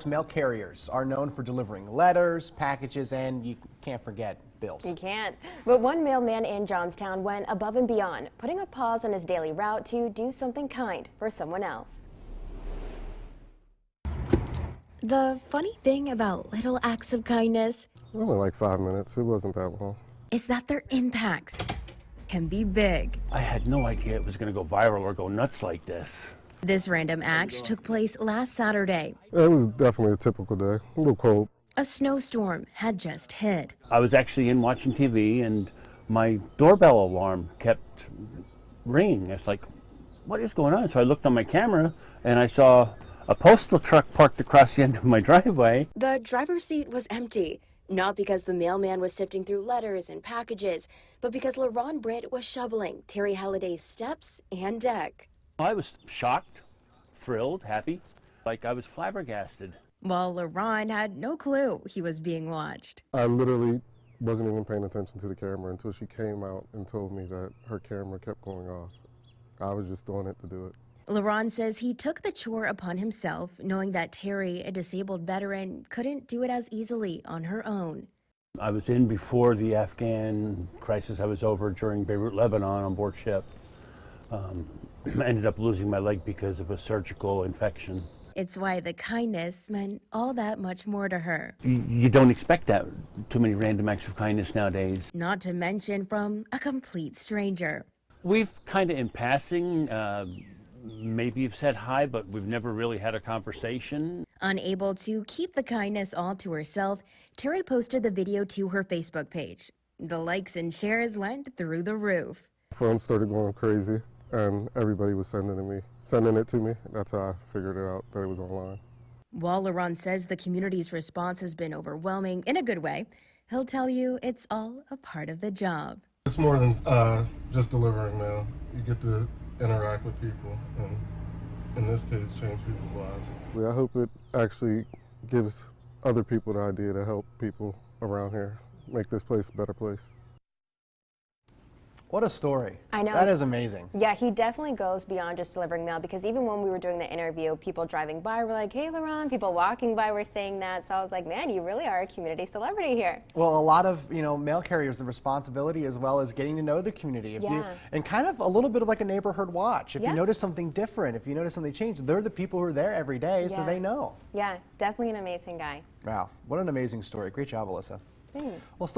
Mail carriers are known for delivering letters, packages, and you can't forget bills. You can't. But one mailman in Johnstown went above and beyond, putting a pause on his daily route to do something kind for someone else. The funny thing about little acts of kindness Only like 5 minutes. It wasn't that long. is that their impacts can be big. I had no idea it was going to go viral or go nuts like this. This random act took place last Saturday. It was definitely a typical day. A little cold. A snowstorm had just hit. I was actually in watching TV and my doorbell alarm kept ringing. It's like, what is going on? So I looked on my camera and I saw a postal truck parked across the end of my driveway. The driver's seat was empty, not because the mailman was sifting through letters and packages, but because LaRon Britt was shoveling Terry Halliday's steps and deck. I was shocked, thrilled, happy, like I was flabbergasted. While LaRon had no clue he was being watched. I literally wasn't even paying attention to the camera until she came out and told me that her camera kept going off. I was just doing it to do it. LaRon says he took the chore upon himself, knowing that Terry, a disabled veteran, couldn't do it as easily on her own. I was in before the Afghan crisis. I was over during Beirut, Lebanon on board ship. I ended up losing my leg because of a surgical infection. It's why the kindness meant all that much more to her. You don't expect that, too many random acts of kindness nowadays. Not to mention from a complete stranger. We've kind of in passing, maybe you've said hi, but we've never really had a conversation. Unable to keep the kindness all to herself, Terry posted the video to her Facebook page. The likes and shares went through the roof. Phone started going crazy and everybody was sending it to me. That's how I figured it out, that it was online. While LaRon says the community's response has been overwhelming in a good way, he'll tell you it's all a part of the job. It's more than just delivering mail. You get to interact with people and, in this case, change people's lives. I hope it actually gives other people the idea to help people around here make this place a better place. What a story. I know. That is amazing. Yeah, he definitely goes beyond just delivering mail, because even when we were doing the interview, people driving by were like, hey, LaRon, people walking by were saying that. So I was like, man, you really are a community celebrity here. Well, a lot of, mail carriers, the responsibility as well as getting to know the community. And kind of a little bit of like a neighborhood watch. If you notice something different, if you notice something change, they're the people who are there every day, so they know. Yeah, definitely an amazing guy. Wow, what an amazing story. Great job, Alyssa. Thanks. Well,